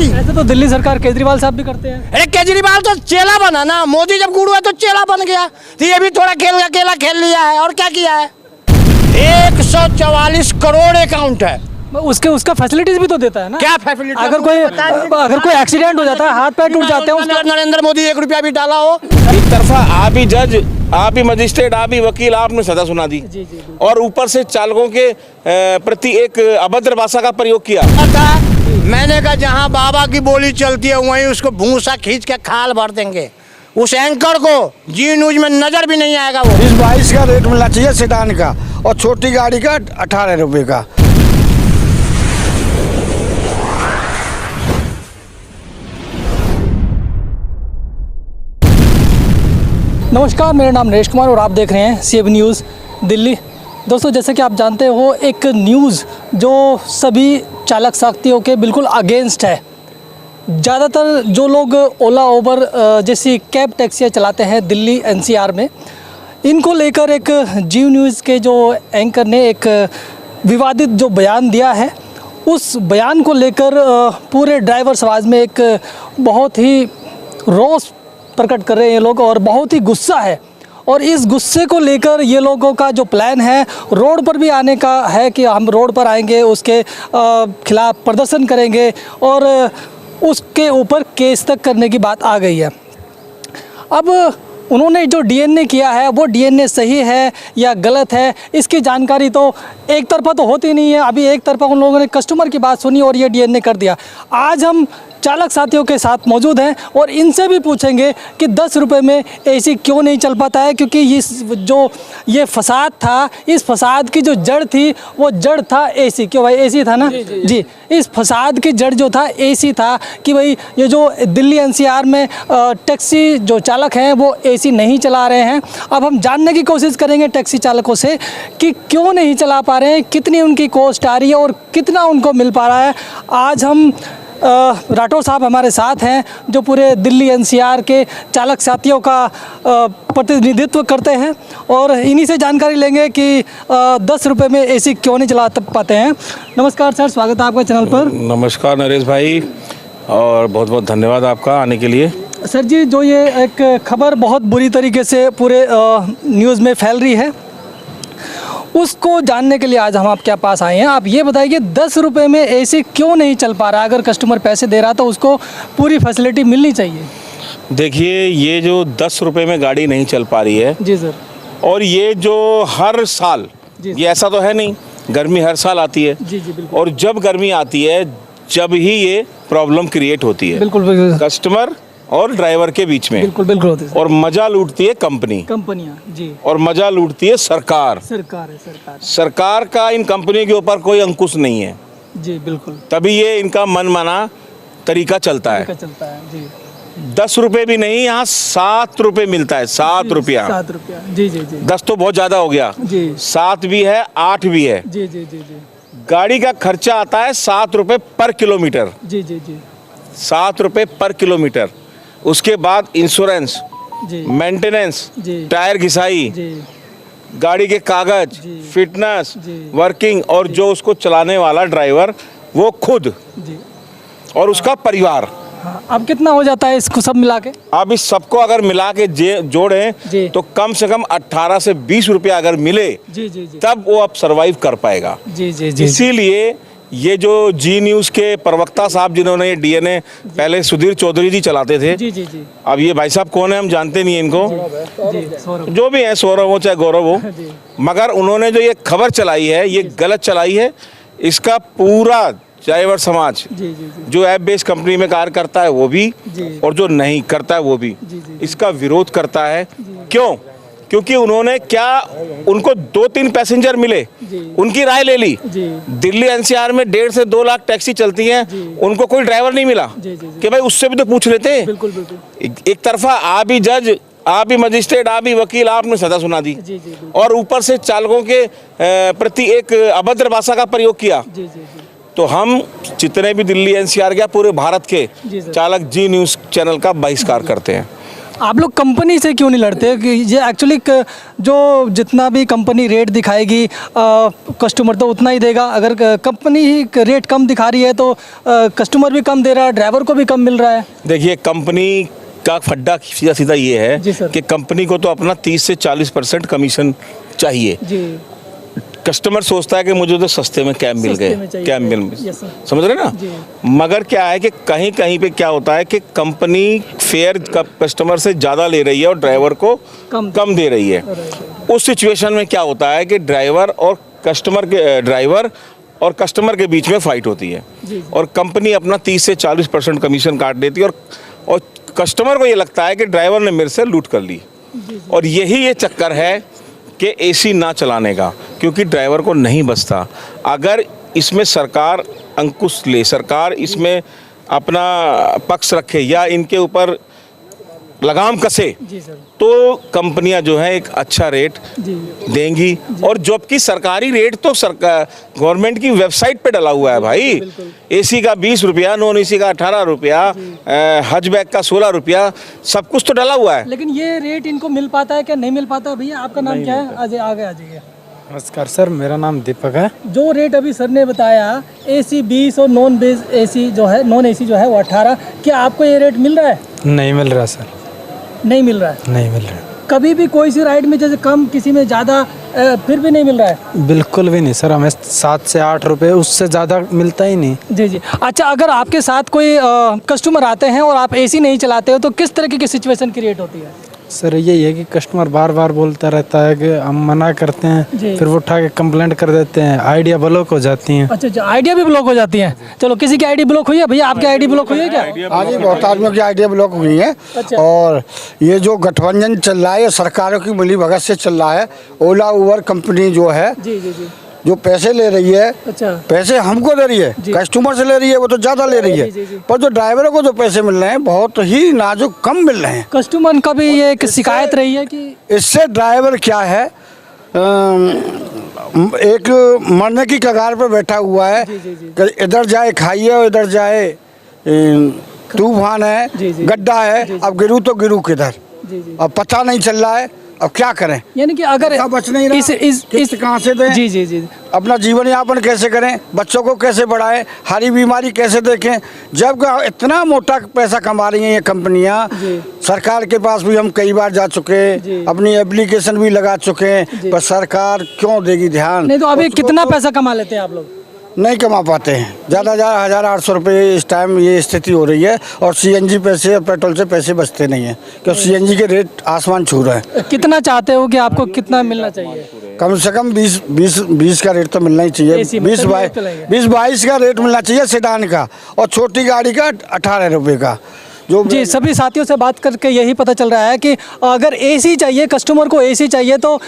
Party. ऐसे तो दिल्ली सरकार केजरीवाल साहब भी करते हैं। अरे केजरीवाल तो चेला बना ना, मोदी जब गुरु है तो चेला बन गया, तो ये भी थोड़ा खेल अकेला खेल लिया है। और क्या किया है? 144 करोड़ अकाउंट है। उसका फैसिलिटीज भी तो देता है ना। क्या फैसिलिटी? अगर कोई एक्सीडेंट हो जाता है, हाथ पैर टूट जाते हैं, उसका नरेंद्र मोदी 1 रुपया भी डाला हो। एक तरफा आप ही जज, आप ही मजिस्ट्रेट, आप ही वकील, आपने सजा सुना दी और ऊपर से चालकों के प्रति एक अभद्र भाषा का प्रयोग किया। मैंने कहा जहाँ बाबा की बोली चलती है वहीं उसको भूसा खींच के खाल भर देंगे। उस एंकर को जी न्यूज में नजर भी नहीं आएगा। वो 20-22 का रेट मिलना चाहिए सेडान का, और छोटी गाड़ी का 18 रुपये का। नमस्कार, मेरा नाम नरेश कुमार और आप देख रहे हैं CAB न्यूज़ दिल्ली। दोस्तों, जैसे कि आप जानते हो, एक न्यूज़ जो सभी चालक साथियों के बिल्कुल अगेंस्ट है। ज़्यादातर जो लोग ओला उबर जैसी कैब टैक्सियाँ चलाते हैं दिल्ली NCR में, इनको लेकर एक जी न्यूज़ के जो एंकर ने एक विवादित जो बयान दिया है, उस बयान को लेकर पूरे ड्राइवर समाज में एक बहुत ही रोष प्रकट कर रहे हैं ये लोग और बहुत ही गुस्सा है। और इस गुस्से को लेकर ये लोगों का जो प्लान है रोड पर भी आने का है कि हम रोड पर आएंगे, उसके खिलाफ प्रदर्शन करेंगे और उसके ऊपर केस तक करने की बात आ गई है। अब उन्होंने जो DNA किया है वो DNA सही है या गलत है, इसकी जानकारी तो एक तरफा तो होती नहीं है। अभी एक तरफा उन लोगों ने कस्टमर की बात सुनी और ये DNA कर दिया। आज हम चालक साथियों के साथ मौजूद हैं और इनसे भी पूछेंगे कि 10 रुपये में AC क्यों नहीं चल पाता है, क्योंकि ये फसाद था, इस फसाद की जो जड़ थी वो जड़ था AC। क्यों भाई? AC था ना जी। इस फसाद की जड़ जो था AC था कि भाई ये जो दिल्ली NCR में टैक्सी जो चालक हैं वो AC नहीं चला रहे हैं। अब हम जानने की कोशिश करेंगे टैक्सी चालकों से कि क्यों नहीं चला पा रहे हैं, कितनी उनकी कॉस्ट आ रही है और कितना उनको मिल पा रहा है। आज हम राठौर साहब हमारे साथ हैं जो पूरे दिल्ली NCR के चालक साथियों का प्रतिनिधित्व करते हैं और इन्हीं से जानकारी लेंगे कि 10 रुपये में AC क्यों नहीं चला पाते हैं। नमस्कार सर, स्वागत है आपका चैनल पर। नमस्कार नरेश भाई, और बहुत बहुत धन्यवाद आपका आने के लिए। सर जी, जो ये एक खबर बहुत बुरी तरीके से पूरे न्यूज़ में फैल रही है, उसको जानने के लिए आज हम आपके पास आए हैं। आप ये बताइए 10 रुपये में AC क्यों नहीं चल पा रहा? अगर कस्टमर पैसे दे रहा तो उसको पूरी फैसिलिटी मिलनी चाहिए। देखिए, ये जो 10 रुपये में गाड़ी नहीं चल पा रही है जी सर, और ये जो हर साल, ये ऐसा तो है नहीं, गर्मी हर साल आती है जी बिल्कुल, और जब गर्मी आती है जब ही ये प्रॉब्लम क्रिएट होती है बिल्कुल कस्टमर और ड्राइवर के बीच में। बिल्कुल होती है। और मजा लूटती है कंपनियां जी, और मजा लूटती है सरकार। सरकार का इन कंपनियों के ऊपर कोई अंकुश नहीं है जी, बिल्कुल। तभी ये इनका मनमाना तरीका चलता है जी। 10 रुपए भी नहीं, यहाँ 7 रुपए मिलता है। 7 रुपया, 7 रुपया जी। 10 तो बहुत ज्यादा हो गया जी। 7 भी है, 8 भी है जी। गाड़ी का खर्चा आता है 7 रुपए पर किलोमीटर। जी। 7 रुपए पर किलोमीटर। उसके बाद इंश्योरेंस, मेंटेनेंस, टायर घिसाई, गाड़ी के कागज, फिटनेस, वर्किंग, और जो उसको चलाने वाला ड्राइवर वो खुद और उसका परिवार। अब कितना हो जाता है इसको सब मिला के? अब इस सबको अगर मिला के जोड़ें तो कम से कम 18 से 20 रुपया अगर मिले तब वो अब सरवाइव कर पाएगा। इसीलिए ये जो जी न्यूज़ के प्रवक्ता साहब जिन्होंने ये DNA, पहले सुधीर चौधरी जी चलाते थे, अब ये भाई साहब कौन है हम जानते नहीं है इनको, जो भी है, सौरभ हो चाहे गौरव हो, मगर उन्होंने जो ये खबर चलाई है ये गलत चलाई है। इसका पूरा ड्राइवर समाज जो ऐप बेस्ड कंपनी में कार्य करता है वो भी और जो नहीं करता है वो भी इसका विरोध करता है। क्यों? क्योंकि उन्होंने क्या, उनको 2-3 पैसेंजर मिले, उनकी राय ले ली। दिल्ली NCR में 1.5 से 2 लाख टैक्सी चलती हैं, उनको कोई ड्राइवर नहीं मिला कि भाई उससे भी तो पूछ लेते। एक तरफा आप ही जज, आप ही मजिस्ट्रेट, आप ही वकील, आपने सजा सुना दी और ऊपर से चालकों के प्रति एक अभद्र भाषा का प्रयोग किया। तो हम जितने भी दिल्ली NCR के पूरे भारत के चालक जी न्यूज़ चैनल का बहिष्कार करते हैं। आप लोग कंपनी से क्यों नहीं लड़ते कि ये एक्चुअली जो जितना भी कंपनी रेट दिखाएगी कस्टमर तो उतना ही देगा। अगर कंपनी ही रेट कम दिखा रही है तो कस्टमर भी कम दे रहा है, ड्राइवर को भी कम मिल रहा है। देखिए कंपनी का फड्डा सीधा सीधा ये जी है सर। कि कंपनी को तो अपना 30 से 40% कमीशन चाहिए। जी कस्टमर सोचता है कि मुझे तो सस्ते में कैब मिल सस्ते गए, में चाहिए। कैब मिल यस सर। समझ रहे ना। जी। मगर क्या है कि कहीं कहीं पे क्या होता है कि कंपनी फेयर कस्टमर से ज़्यादा ले रही है और ड्राइवर को कम दे रही है। उस सिचुएशन में क्या होता है कि ड्राइवर और कस्टमर के बीच में फाइट होती है और कंपनी अपना 30 से 40% कमीशन काट देती है और कस्टमर को ये लगता है कि ड्राइवर ने मेरे से लूट कर ली। और यही ये चक्कर है कि एसी ना चलाने का, क्योंकि ड्राइवर को नहीं बचता। अगर इसमें सरकार अंकुश ले, सरकार इसमें अपना पक्ष रखे या इनके ऊपर लगाम कसे, जी सर। तो कंपनियां जो है एक अच्छा रेट जी देंगी। और जबकि सरकारी रेट तो सरकार गवर्नमेंट की वेबसाइट पे डला हुआ है भाई। एसी का 20 रुपया, नॉन एसी का 18 रुपया, हजबैक का 16 रुपया, सब कुछ तो डला हुआ है। लेकिन ये रेट इनको मिल पाता है क्या, नहीं मिल पाता? भैया आपका नाम क्या है? आगे आ जाइए। नमस्कार सर, मेरा नाम दीपक है। जो रेट अभी सर ने बताया एसी 20 और नॉन एसी जो है वो 18, क्या आपको ये रेट मिल रहा है? नहीं मिल रहा सर, नहीं मिल रहा है। नहीं मिल रहा। कभी भी कोई सी राइड में जैसे कम, किसी में ज़्यादा, फिर भी नहीं मिल रहा है? बिल्कुल भी नहीं सर, हमें 7 से 8 रुपए, उससे ज़्यादा मिलता ही नहीं। जी जी। अच्छा, अगर आपके साथ कोई कस्टमर आते हैं और आप एसी नहीं चलाते हो तो किस तरह की सिचुएशन क्रिएट होती है? सर यही है कि कस्टमर बार बार बोलता रहता है कि हम मना करते हैं, जी। फिर वो उठा के कंप्लेंट कर देते हैं, आइडिया ब्लॉक हो जाती हैं। अच्छा, आइडिया भी ब्लॉक हो जाती है। चलो, किसी की आईडी ब्लॉक हुई है? भैया आपकी आईडी ब्लॉक हुई है क्या? हाँ जी, बहुत आदमियों की आइडिया ब्लॉक हुई है। अच्छा। और ये जो गठबंधन चल रहा है, ये सरकारों की मिली भगत से चल रहा है। ओला उबर कंपनी जो है, जी जी जी। जो पैसे ले रही है, अच्छा। पैसे हमको दे रही है, कस्टमर से ले रही है, वो तो ज़्यादा ले रही है। जी, जी, जी। पर जो ड्राइवरों को जो पैसे मिल रहे हैं बहुत ही नाजुक कम मिल रहे हैं। कस्टमर का भी ये एक शिकायत रही है कि इससे ड्राइवर क्या है, एक मरने की कगार पर बैठा हुआ है कि इधर जाए खाइए और इधर जाए तूफान है, गड्ढा है, अब गिरू तो गिरू किधर, अब पता नहीं चल रहा है, अब क्या करें। यानी कि अगर बच नहीं रहा, किस्त कहाँ से दें, जी जी जी, अपना जीवन यापन कैसे करें, बच्चों को कैसे बढ़ाएं, हरी बीमारी कैसे देखें, जब इतना मोटा पैसा कमा रही हैं ये कंपनियां। सरकार के पास भी हम कई बार जा चुके, अपनी एप्लीकेशन भी लगा चुके, पर सरकार क्यों देगी ध्यान? नहीं तो अभी कितना पैसा कमा लेते हैं आप लोग? नहीं कमा पाते हैं, ज़्यादा 1800 रुपये इस टाइम ये स्थिति हो रही है। और सीएनजी पैसे और पेट्रोल से पैसे बचते नहीं हैं, क्योंकि सीएनजी के रेट आसमान छू रहे हैं। कितना चाहते हो कि आपको कितना मिलना चाहिए? कम से कम 20 का रेट तो मिलना ही चाहिए। 20-22 का रेट मिलना चाहिए सेडान का, और छोटी गाड़ी का 18 रुपये का। जो जी, सभी साथियों से बात करके यही पता चल रहा है कि अगर एसी चाहिए, कस्टमर को एसी चाहिए तो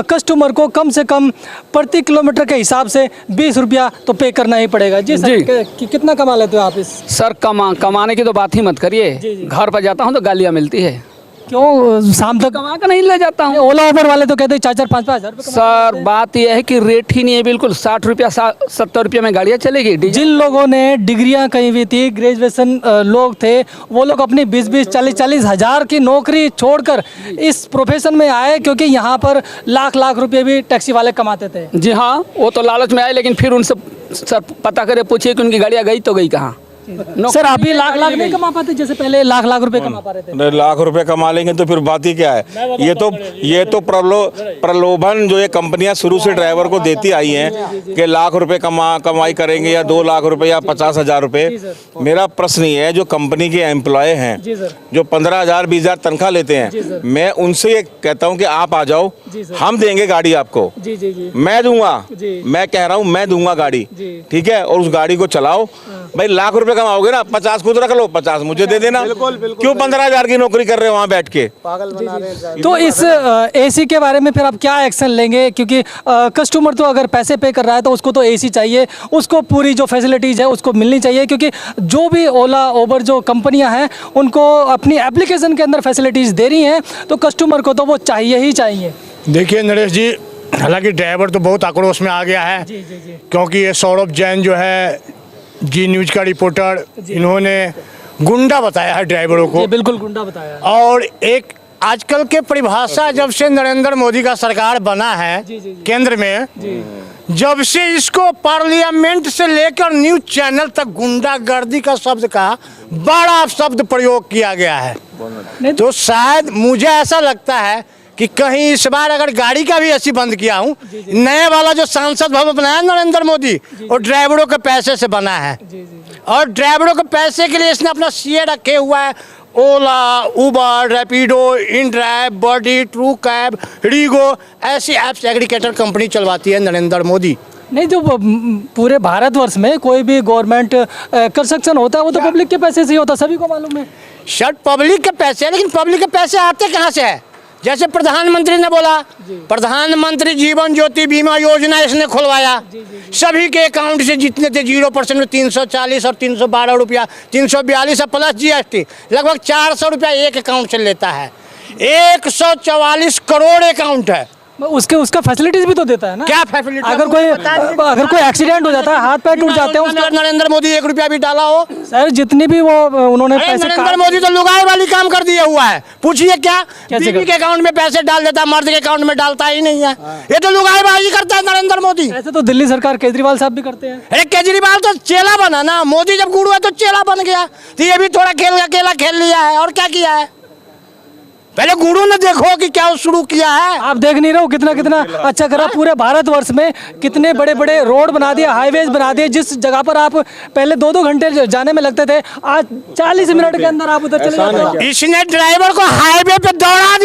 कस्टमर को कम से कम प्रति किलोमीटर के हिसाब से 20 रुपया तो पे करना ही पड़ेगा। जी सर, कितना कमा लेते हो आप इस? सर कमाने की तो बात ही मत करिए। घर पर जाता हूँ तो गालियाँ मिलती है। क्यों? शाम तक कमा कर नहीं ले जाता हूँ। ओला उबर वाले तो कहते हैं 4-5 हज़ार रुपये। सर बात यह है कि रेट ही नहीं है बिल्कुल। 60 रुपया 70 रुपया में गाड़ियाँ चलेगी। जिन लोगों ने डिग्रियां कहीं हुई थी, ग्रेजुएशन लोग थे, वो लोग अपनी 20-20, 40-40 हज़ार की नौकरी छोड़कर इस प्रोफेशन में आए, क्योंकि यहाँ पर लाख रुपए भी टैक्सी वाले कमाते थे। जी हाँ, वो तो लालच में आए, लेकिन फिर उनसे सर पता करे, पूछिए कि उनकी गाड़ियाँ गई तो गई कहाँ। सर अभी लाख नहीं कमा पाते जैसे पहले लाख रुपए कमा पा रहे थे? नहीं, लाख रुपए कमा लेंगे तो फिर बात ही क्या है। ये तो प्रलोभन जो ये कंपनियां शुरू से ड्राइवर को देती आई हैं कि लाख रुपए कमाई करेंगे या 2 लाख रुपए या 50,000 रुपए। मेरा प्रश्न ये है, जो कंपनी के एम्प्लॉय हैं जो 15,000 20,000 तनख्वाह लेते हैं, मैं उनसे ये कहता हूँ कि आप आ जाओ, हम देंगे गाड़ी आपको, मैं दूंगा, मैं कह रहा हूँ मैं दूंगा गाड़ी, ठीक है, और उस गाड़ी को चलाओ। भाई लाख रुपए कमाओगे ना, 50 खुद रख लो, 50 मुझे दे देना। क्यों 15,000 की नौकरी कर रहे हो वहाँ बैठ के? तो इस एसी के बारे में फिर आप क्या एक्शन लेंगे? क्योंकि कस्टमर तो अगर पैसे पे कर रहा है तो उसको तो एसी चाहिए, उसको पूरी जो फैसिलिटीज़ है उसको मिलनी चाहिए, क्योंकि जो भी ओला उबर जो कंपनियां हैं उनको अपनी एप्लीकेशन के अंदर फैसिलिटीज़ दे रही हैं, तो कस्टमर को तो वो चाहिए ही चाहिए। देखिए नरेश जी, हालांकि ड्राइवर तो बहुत आक्रोश में आ गया है, क्योंकि ये सौरभ जैन जो है जी न्यूज़ का रिपोर्टर, इन्होंने गुंडा बताया है ड्राइवरों को। ये बिल्कुल गुंडा बताया है। और एक आजकल के परिभाषा जब से नरेंद्र मोदी का सरकार बना है केंद्र में, जब से इसको पार्लियामेंट से लेकर न्यूज चैनल तक गुंडागर्दी का शब्द का बड़ा शब्द प्रयोग किया गया है। तो शायद मुझे ऐसा लगता है कि कहीं इस बार अगर गाड़ी का भी ऐसी बंद किया हूँ, नए वाला जो सांसद भवन बनाया नरेंद्र मोदी, और ड्राइवरों के पैसे से बना है। और ड्राइवरों के पैसे के लिए इसने अपना सीए रखे हुआ है। ओला, उबर, रैपिडो, इनड्राइव, बॉडी, ट्रू कैब, रीगो, ऐसी ऐप्स एग्रीगेटर कंपनी चलवाती है नरेंद्र मोदी। नहीं, जो पूरे भारतवर्ष में कोई भी गवर्नमेंट कंस्ट्रक्शन होता है वो तो पब्लिक के पैसे से ही होता है, सभी को मालूम है। शर्ट पब्लिक के पैसे है, लेकिन पब्लिक के पैसे आते कहाँ से है? जैसे प्रधानमंत्री ने बोला, प्रधानमंत्री जीवन ज्योति बीमा योजना इसने खुलवाया, सभी के अकाउंट से जितने थे 0% में 340 और 312 रुपया, 342 प्लस जीएसटी, लगभग 400 रुपया एक अकाउंट से लेता है। 144 करोड़ अकाउंट है। उसका फैसिलिटीज भी तो देता है ना। क्या फैसिलिटी? अगर कोई एक्सीडेंट हो जाता है, हाथ पैर टूट जाते हैं, उसका नरेंद्र मोदी 1 रुपया भी डाला हो? सर जितनी भी वो उन्होंने पैसे नरेंद्र मोदी तो लुगाई वाली काम कर दिया हुआ है। पूछिए क्या बीवी के अकाउंट में पैसे डाल देता है, मर्द के अकाउंट में डालता ही नहीं है। ये तो लुगाईबाजी करता है नरेंद्र मोदी। ऐसे तो दिल्ली सरकार केजरीवाल साहब भी करते हैं। अरे केजरीवाल तो चेला बना ना, मोदी जब गुरु है तो चेला बन गया। तो ये भी थोड़ा अकेला खेल लिया है। और क्या किया है? पहले गुरु ने देखो कि क्या शुरू किया है। आप देख नहीं रहे हो कितना अच्छा करा। पूरे भारतवर्ष में कितने बड़े बड़े रोड बना दिए, हाईवेज बना दिए। जिस जगह पर आप पहले 2-2 घंटे जाने में लगते थे, आज 40 मिनट के अंदर आप उधर चले जाते हो। इसने ड्राइवर को हाईवे पे दौड़ा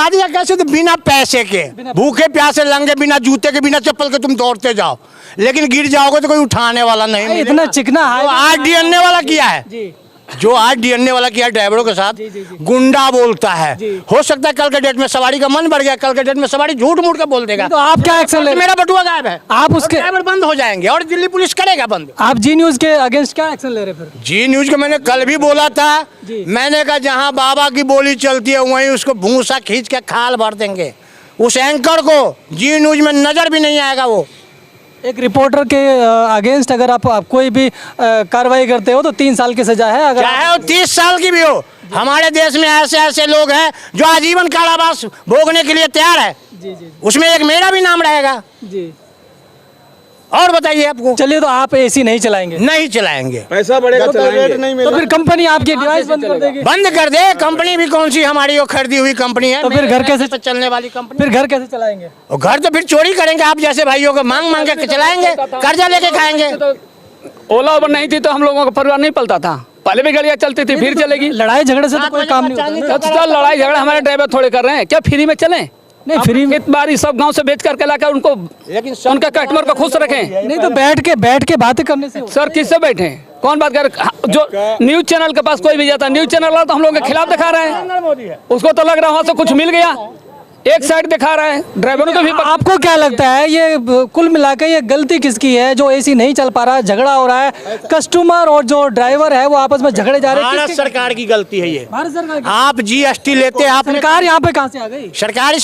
दिया कैसे? तो बिना पैसे के, भूखे प्यासे लंगे, बिना जूते के, बिना चप्पल के तुम दौड़ते जाओ, लेकिन गिर जाओगे तो कोई उठाने वाला नहीं मिलेगा। इतना चिकना आज डीएनए वाला किया है, जो आज डीएनए वाला किया ड्राइवरों के साथ, गुंडा बोलता है। हो सकता है कल के डेट में सवारी का मन बढ़ गया, कल के डेट में सवारी झूठ मूठ के बोल देगा। तो आप क्या एक्शन ले? मेरा बटुआ गायब है, आप उसके ड्राइवर बंद हो जाएंगे और दिल्ली पुलिस करेगा बंद। आप जी न्यूज के अगेंस्ट क्या एक्शन ले रहे फिर? जी न्यूज के मैंने कल भी बोला था, मैंने कहा जहां बाबा की बोली चलती है वहीं उसको भूसा खींच के खाल भर देंगे। उस एंकर को जी न्यूज में नजर भी नहीं आएगा। वो एक रिपोर्टर के अगेंस्ट अगर आप कोई भी कार्रवाई करते हो तो 3 साल की सजा है, अगर चाहे वो 30 साल की भी हो। हमारे देश में ऐसे लोग हैं जो आजीवन कारावास भोगने के लिए तैयार है। उसमें एक मेरा भी नाम रहेगा। और बताइए आपको। चलिए, तो आप एसी नहीं चलाएंगे? नहीं चलाएंगे। पैसा बढ़ेगा तो रेट नहीं तो फिर कंपनी आपकी डिवाइस बंद कर देगी? बंद कर दे। कंपनी भी कौन सी हमारी वो खरीदी हुई कंपनी है? तो फिर घर कैसे चलने वाली कंपनी? फिर घर कैसे चलाएंगे? और घर तो फिर चोरी करेंगे आप जैसे भाइयों को, मांग मांग के चलाएंगे, कर्जा लेके खाएंगे। ओला उबर नहीं थी तो हम लोगों का परिवार नहीं पलता था। पहले भी गाड़ियाँ चलती थी, फिर चलेगी। लड़ाई झगड़े से तो कोई काम नहीं होता ना। लड़ाई झगड़ा हमारे ड्राइवर थोड़े कर रहे हैं, क्या फ्री में चलें? नहीं, फ्री में बारी सब गांव से बेच करके लाकर उनको, लेकिन उनका कस्टमर को खुश रखें। नहीं तो बैठ के बातें करने से सर किससे बैठे? कौन बात कर? जो न्यूज चैनल के पास कोई भी जाता, न्यूज चैनल वाला तो हम लोगों के खिलाफ दिखा रहा है। उसको तो लग रहा है वहां से कुछ मिल गया, एक साइड दिखा रहा है। ड्राइवरों को भी आपको क्या लगता है ये कुल मिलाकर ये गलती किसकी है जो एसी नहीं चल पा रहा है, झगड़ा हो रहा है, कस्टमर और जो ड्राइवर है वो आपस में झगड़े जा रहे हैं? भारत सरकार की गलती है ये। भारत सरकार आप जीएसटी लेते हैं, आपने सरकार यहाँ पे कहाँ से आ गई?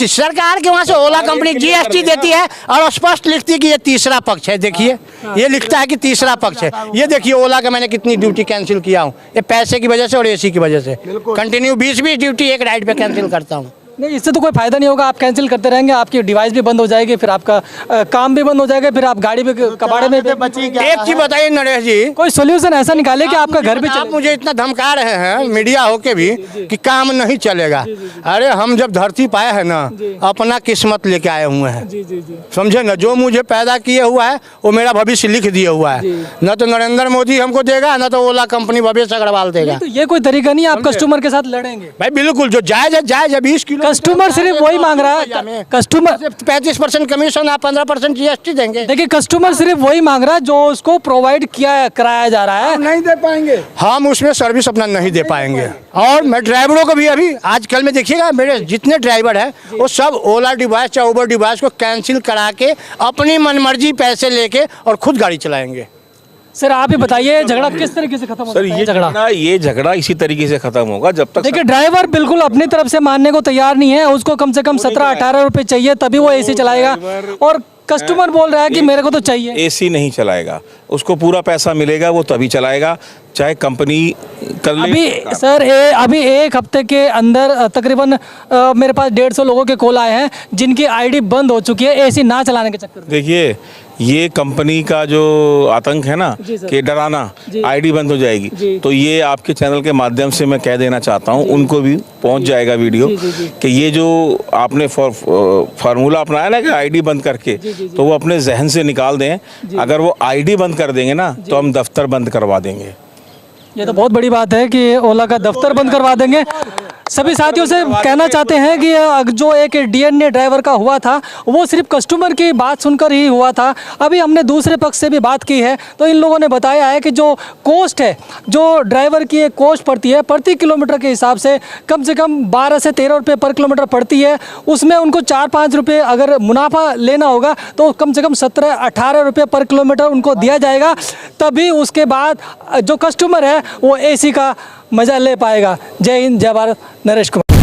सरकार के वहाँ से ओला कंपनी जीएसटी देती है और स्पष्ट लिखती है कि ये तीसरा पक्ष है। देखिए ये लिखता है कि तीसरा पक्ष है। ये देखिए ओला का मैंने कितनी ड्यूटी कैंसिल किया हूँ, ये पैसे की वजह से और एसी की वजह से। कंटिन्यू 20-20 ड्यूटी एक राइड पे कैंसिल करता हूँ। नहीं, इससे तो कोई फायदा नहीं होगा। आप कैंसिल करते रहेंगे, आपकी डिवाइस भी बंद हो जाएगी, फिर आपका काम भी बंद हो जाएगा, फिर आप गाड़ी भी कबाड़े में एक चीज बताइए नरेश जी, कोई सोल्यूशन ऐसा निकाले कि आपका घर भी आप मुझे इतना धमका रहे हैं मीडिया होके भी कि काम नहीं चलेगा। अरे हम जब धरती पाए हैं ना, अपना किस्मत लेके आए हुए हैं, समझे ना। जो मुझे पैदा किए हुआ है वो मेरा भविष्य लिख दिया हुआ है। न तो नरेंद्र मोदी हमको देगा, न तो ओला कंपनी भविष्य अग्रवाल देगा। तो ये कोई तरीका नहीं है, आप कस्टमर के साथ लड़ेंगे? भाई बिल्कुल, जो जायज है जायज है। 20 किलो कस्टमर सिर्फ वही मांग रहा है। कस्टमर 35% कमीशन, आप 15% जीएसटी देंगे। देखिए, कस्टमर सिर्फ वही मांग रहा है जो उसको प्रोवाइड कराया जा रहा है। नहीं दे पाएंगे हम उसमें सर्विस अपना नहीं दे पाएंगे। और मैं ड्राइवरों को भी अभी आजकल में देखिएगा, मेरे जितने ड्राइवर है वो सब ओला डिवाइस या उबर डिवाइस को कैंसिल करा के अपनी मनमर्जी पैसे लेके और खुद गाड़ी चलाएंगे। सर आप ही बताइए झगड़ा किस तरीके से खत्म होगा? सर ये झगड़ा इसी तरीके से खत्म होगा जब तक। देखिए, ड्राइवर बिल्कुल अपनी तरफ से मानने को तैयार नहीं है। उसको कम से कम 17-18 रुपए चाहिए, तभी वो एसी चलाएगा। और कस्टमर बोल रहा है कि मेरे को तो चाहिए। एसी नहीं चलाएगा, उसको पूरा पैसा मिलेगा, वो तभी चलाएगा चाहे कंपनी कर ले। अभी सर अभी एक हफ्ते के अंदर तकरीबन मेरे पास 150 लोगों के कॉल आए हैं जिनकी आईडी बंद हो चुकी है एसी ना चलाने के चक्कर में। देखिए, ये कंपनी का जो आतंक है ना कि डराना, आईडी बंद हो जाएगी, तो ये आपके चैनल के माध्यम से मैं कह देना चाहता हूँ, उनको भी पहुँच जाएगा वीडियो कि ये जो आपने फार्मूला अपनाया ना कि आईडी बंद करके, तो वो अपने जहन से निकाल दें। अगर वो आईडी बंद कर देंगे ना तो हम दफ्तर बंद करवा देंगे। ये तो बहुत बड़ी बात है कि ओला का दफ्तर बंद करवा देंगे। सभी साथियों से कहना चाहते हैं कि जो एक डीएनए ड्राइवर का हुआ था वो सिर्फ कस्टमर की बात सुनकर ही हुआ था। अभी हमने दूसरे पक्ष से भी बात की है तो इन लोगों ने बताया है कि जो कॉस्ट है, जो ड्राइवर की एक कॉस्ट पड़ती है प्रति किलोमीटर के हिसाब से कम 12 से 13 रुपये पर किलोमीटर पड़ती है। उसमें उनको 4-5 रुपये अगर मुनाफा लेना होगा तो कम से कम 17-18 रुपये पर किलोमीटर उनको दिया जाएगा। तभी उसके बाद जो कस्टमर है वो एसी का मज़ा ले पाएगा। जय हिंद, जय भारत। नरेश कुमार।